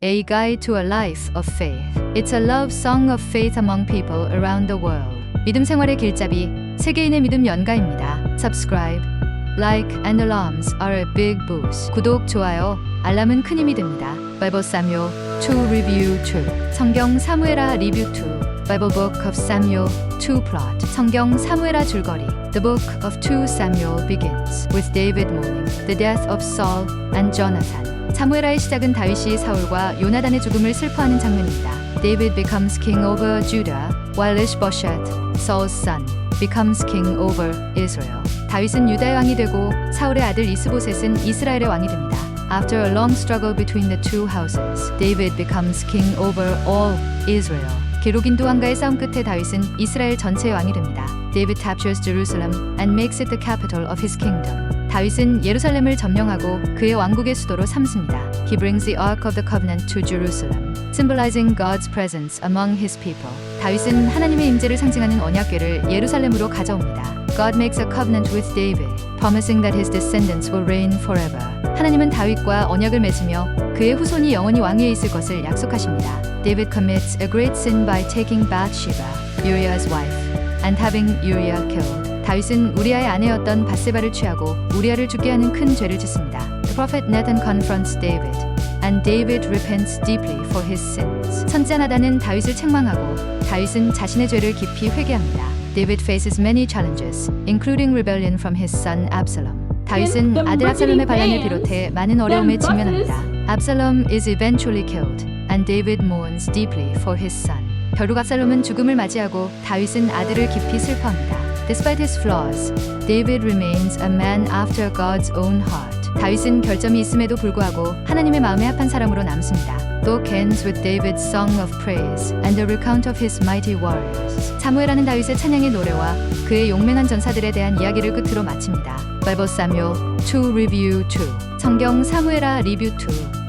A Guide to a Life of Faith. It's a love song of faith among people around the world. 믿음 생활의 길잡이, 세계인의 믿음 연가입니다. Subscribe, like and alarms are a big boost. 구독, 좋아요, 알람은 큰 힘이 됩니다. Bible Samuel 2 Review 2. 성경 사무엘하 리뷰 2. Bible Book of Samuel 2 Plot. 성경 사무엘하 줄거리. The book of 2 Samuel begins with David mourning the death of Saul and Jonathan. 사무엘하의 시작은 다윗이 사울과 요나단의 죽음을 슬퍼하는 장면입니다. David becomes king over Judah, while Ishbosheth, Saul's son, becomes king over Israel. 다윗은 유다의 왕이 되고 사울의 아들 이스보셋은 이스라엘의 왕이 됩니다. After a long struggle between the two houses, David becomes king over all Israel. 기록인도 왕과의 싸움 끝에 다윗은 이스라엘 전체의 왕이 됩니다. David captures Jerusalem and makes it the capital of his kingdom. 다윗은 예루살렘을 점령하고 그의 왕국의 수도로 삼습니다. He brings the Ark of the Covenant to Jerusalem, symbolizing God's presence among his people. 다윗은 하나님의 임재를 상징하는 언약궤를 예루살렘으로 가져옵니다. God makes a covenant with David, promising that his descendants will reign forever. 하나님은 다윗과 언약을 맺으며 그의 후손이 영원히 왕위에 있을 것을 약속하십니다. David commits a great sin by taking Bathsheba, Uriah's wife, and having Uriah killed. 다윗은 우리아의 아내였던 바세바를 취하고 우리아를 죽게 하는 큰 죄를 짓습니다. The prophet Nathan confronts David, and David repents deeply for his sins. 선지자 나단은 다윗을 책망하고 다윗은 자신의 죄를 깊이 회개합니다. David faces many challenges, including rebellion from his son Absalom. 다윗은 아들 압살롬의 반란을 비롯해 많은 어려움에 직면합니다. Absalom is eventually killed, and David mourns deeply for his son. 결국 압살롬은 죽음을 맞이하고 다윗은 아들을 깊이 슬퍼합니다. Despite his flaws, David remains a man after God's own heart. 다윗은 결점이 있음에도 불구하고 하나님의 마음에 합한 사람으로 남습니다. Book ends with David's song of praise and a recount of his mighty warriors. 사무엘하는 다윗의 찬양의 노래와 그의 용맹한 전사들에 대한 이야기를 끝으로 마칩니다. Bible Samuel 2 Review 2. 성경 사무엘하 리뷰 2.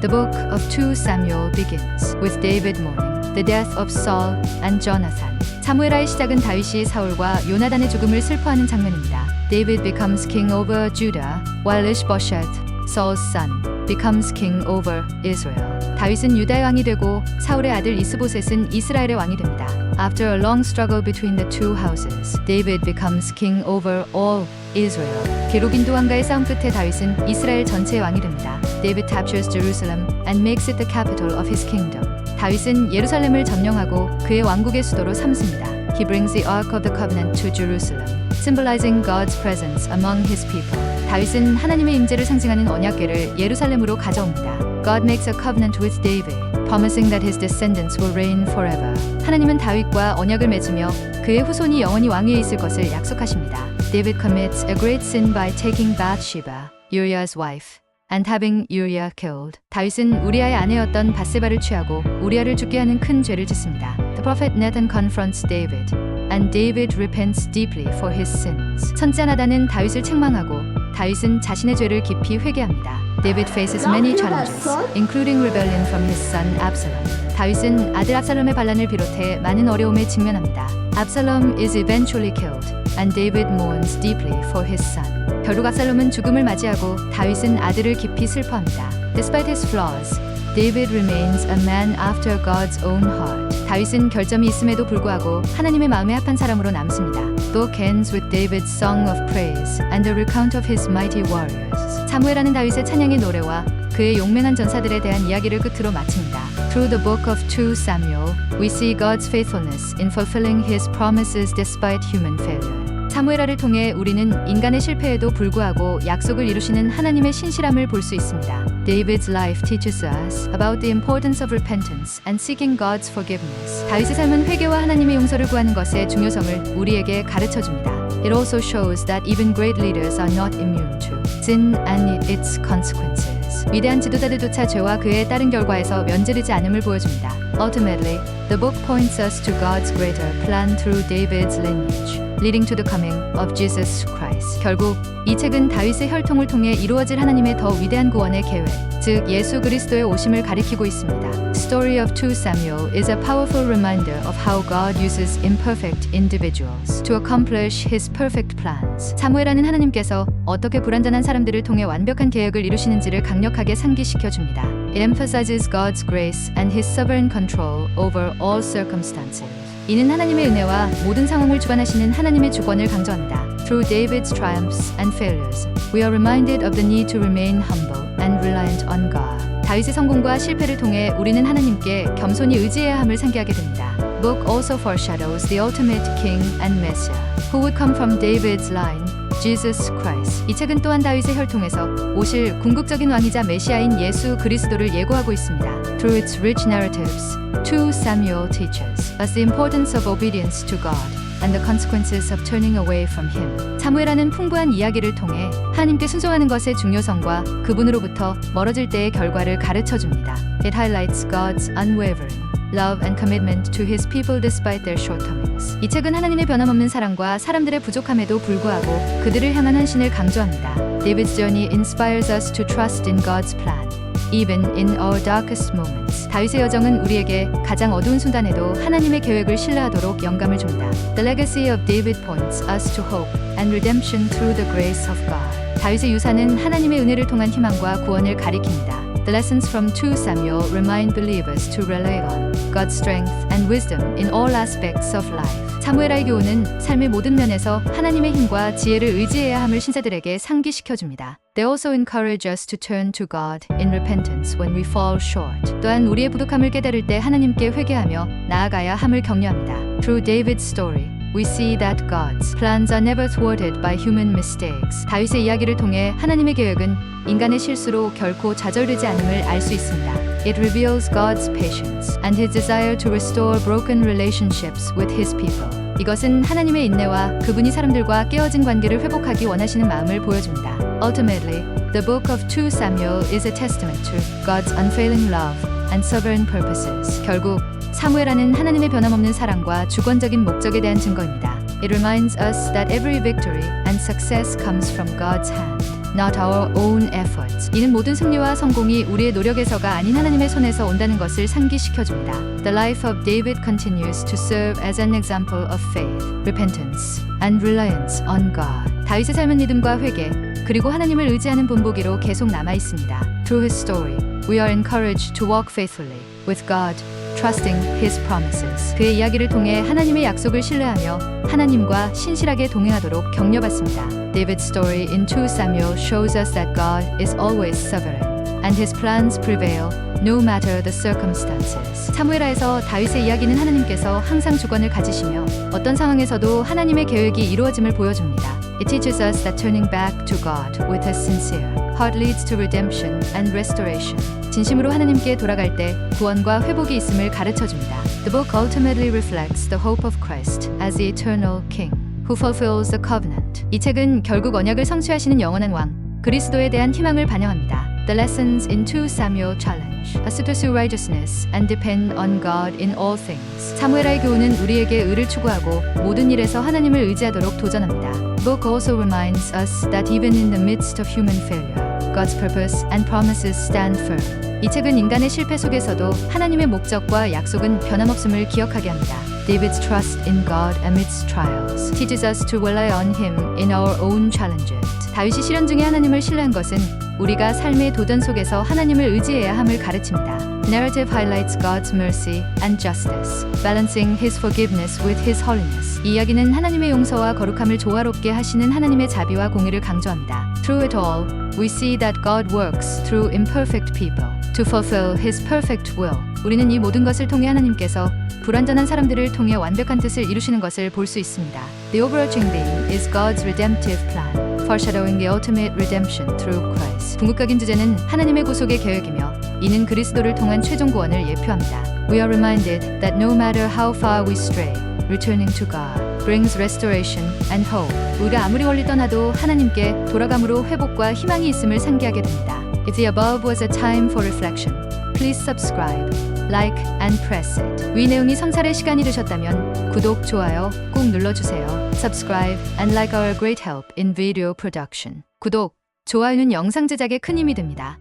The book of 2 Samuel begins with David mourning the death of Saul and Jonathan. 사무엘하의 시작은 다윗이 사울과 요나단의 죽음을 슬퍼하는 장면입니다. David becomes king over Judah, while Ishbosheth, Saul's son, becomes king over Israel. 다윗은 유다의 왕이 되고 사울의 아들 이스보셋은 이스라엘의 왕이 됩니다. After a long struggle between the two houses, David becomes king over all Israel. 기록인도 왕과의 싸움 끝에 다윗은 이스라엘 전체의 왕이 됩니다. David captures Jerusalem and makes it the capital of his kingdom. 다윗은 예루살렘을 점령하고 그의 왕국의 수도로 삼습니다. He brings the Ark of the Covenant to Jerusalem, symbolizing God's presence among his people. 다윗은 하나님의 임재를 상징하는 언약궤를 예루살렘으로 가져옵니다. God makes a covenant with David, promising that his descendants will reign forever. 하나님은 다윗과 언약을 맺으며 그의 후손이 영원히 왕위에 있을 것을 약속하십니다. David commits a great sin by taking Bathsheba, Uriah's wife, and having Uriah killed. 다윗은 우리아의 아내였던 바세바를 취하고 우리아를 죽게 하는 큰 죄를 짓습니다. The prophet Nathan confronts David, and David repents deeply for his sins. 선지자 나단은 다윗을 책망하고 다윗은 자신의 죄를 깊이 회개합니다. David faces many challenges, including rebellion from his son Absalom. 다윗은 아들 압살롬의 반란을 비롯해 많은 어려움에 직면합니다. Absalom is eventually killed, and David mourns deeply for his son. 결국 압살롬은 죽음을 맞이하고 다윗은 아들을 깊이 슬퍼합니다. Despite his flaws, David remains a man after God's own heart. 다윗은 결점이 있음에도 불구하고 하나님의 마음에 합한 사람으로 남습니다. Book ends with David's song of praise and a recount of his mighty warriors. 사무엘하는 다윗의 찬양의 노래와 그의 용맹한 전사들에 대한 이야기를 끝으로 마칩니다. Through the book of 2 Samuel, we see God's faithfulness in fulfilling his promises despite human failure. 사무엘하를 통해 우리는 인간의 실패에도 불구하고 약속을 이루시는 하나님의 신실함을 볼 수 있습니다. David's life teaches us about the importance of repentance and seeking God's forgiveness. 다윗의 삶은 회개와 하나님의 용서를 구하는 것의 중요성을 우리에게 가르쳐줍니다. It also shows that even great leaders are not immune to sin and its consequences. 위대한 지도자들조차 죄와 그에 따른 결과에서 면제되지 않음을 보여줍니다. Ultimately, the book points us to God's greater plan through David's lineage. leading to the coming of Jesus Christ. 결국 이 책은 다윗의 혈통을 통해 이루어질 하나님의 더 위대한 구원의 계획, 즉 예수 그리스도의 오심을 가리키고 있습니다. Story of 2 Samuel is a powerful reminder of how God uses imperfect individuals to accomplish His perfect plans. 사무엘하는 하나님께서 어떻게 불완전한 사람들을 통해 완벽한 계획을 이루시는지를 강력하게 상기시켜 줍니다. It emphasizes God's grace and His sovereign control over all circumstances. 이는 하나님의 은혜와 모든 상황을 주관하시는 하나님의 주권을 강조합니다. Through David's triumphs and failures, we are reminded of the need to remain humble and reliant on God. 다윗의 성공과 실패를 통해 우리는 하나님께 겸손히 의지해야 함을 상기하게 됩니다. Book also foreshadows the ultimate King and Messiah, who would come from David's line, Jesus Christ. 이 책은 또한 다윗의 혈통에서 오실 궁극적인 왕이자 메시아인 예수 그리스도를 예고하고 있습니다. Through its rich narratives, 2 Samuel teaches us the importance of obedience to God and the consequences of turning away from Him. 사무엘하는 풍부한 이야기를 통해 하나님께 순종하는 것의 중요성과 그분으로부터 멀어질 때의 결과를 가르쳐줍니다. It highlights God's unwavering love and commitment to His people despite their shortcomings. 이 책은 하나님의 변함없는 사랑과 사람들의 부족함에도 불구하고 그들을 향한 헌신을 강조합니다. David's journey inspires us to trust in God's plan, even in our darkest moments. 다윗의 여정은 우리에게 가장 어두운 순간에도 하나님의 계획을 신뢰하도록 영감을 줍니다. The legacy of David points us to hope and redemption through the grace of God. 다윗의 유산은 하나님의 은혜를 통한 희망과 구원을 가리킵니다. The lessons from 2 Samuel remind believers to rely on God's strength and wisdom in all aspects of life. 사무엘하의 교훈은 삶의 모든 면에서 하나님의 힘과 지혜를 의지해야 함을 신자들에게 상기시켜줍니다. They also encourage us to turn to God in repentance when we fall short. 또한 우리의 부족함을 깨달을 때 하나님께 회개하며 나아가야 함을 격려합니다. Through David's story, we see that God's plans are never thwarted by human mistakes. 다윗의 이야기를 통해 하나님의 계획은 인간의 실수로 결코 좌절되지 않음을 알 수 있습니다. It reveals God's patience and His desire to restore broken relationships with His people. 이것은 하나님의 인내와 그분이 사람들과 깨어진 관계를 회복하기 원하시는 마음을 보여줍니다. Ultimately, the book of 2 Samuel is a testament to God's unfailing love and sovereign purposes. 결국 사무엘하는 하나님의 변함없는 사랑과 주권적인 목적에 대한 증거입니다. It reminds us that every victory and success comes from God's hand, not our own efforts. 이는 모든 승리와 성공이 우리의 노력에서가 아닌 하나님의 손에서 온다는 것을 상기시켜줍니다. The life of David continues to serve as an example of faith, repentance, and reliance on God. 다윗의 삶은 믿음과 회개, 그리고 하나님을 의지하는 본보기로 계속 남아 있습니다. Through his story, we are encouraged to walk faithfully with God, trusting His promises. 그의 이야기를 통해 하나님의 약속을 신뢰하며 하나님과 신실하게 동행하도록 격려받습니다. David's story in 2 Samuel shows us that God is always sovereign, and His plans prevail no matter the circumstances. 사무엘하에서 다윗의 이야기는 하나님께서 항상 주권을 가지시며 어떤 상황에서도 하나님의 계획이 이루어짐을 보여줍니다. It teaches us that turning back to God with a sincere heart leads to redemption and restoration. 진심으로 하나님께 돌아갈 때 구원과 회복이 있음을 가르쳐줍니다. The book ultimately reflects the hope of Christ as the eternal King, who fulfills the covenant. 이 책은 결국 언약을 성취하시는 영원한 왕, 그리스도에 대한 희망을 반영합니다. The lessons in 2 Samuel challenge us to pursue righteousness and depend on God in all things. 사무엘하의 교훈은 우리에게 의를 추구하고 모든 일에서 하나님을 의지하도록 도전합니다. The book also reminds us that even in the midst of human failure, God's purpose and promises stand firm. 이 책은 인간의 실패 속에서도 하나님의 목적과 약속은 변함없음을 기억하게 합니다. David's trust in God amidst trials teaches us to rely on Him in our own challenges. 다윗이 시련 중에 하나님을 신뢰한 것은 우리가 삶의 도전 속에서 하나님을 의지해야 함을 가르칩니다. The narrative highlights God's mercy and justice, balancing His forgiveness with His holiness. 이 이야기는 하나님의 용서와 거룩함을 조화롭게 하시는 하나님의 자비와 공의를 강조합니다. Through it all, we see that God works through imperfect people to fulfill His perfect will. 우리는 이 모든 것을 통해 하나님께서 불완전한 사람들을 통해 완벽한 뜻을 이루시는 것을 볼 수 있습니다. The overarching theme is God's redemptive plan, foreshadowing the ultimate redemption through Christ. 궁극적인 주제는 하나님의 구속의 계획이며 이는 그리스도를 통한 최종 구원을 예표합니다. We are reminded that no matter how far we stray, returning to God brings restoration and hope. 우리가 아무리 멀리 떠나도 하나님께 돌아감으로 회복과 희망이 있음을 상기하게 됩니다. If the above was a time for reflection, please subscribe. like and press it. 위 내용이 성찰의 시간이 되셨다면 구독, 좋아요 꼭 눌러주세요. Subscribe and like our great help in video production. 구독, 좋아요는 영상 제작에 큰 힘이 됩니다.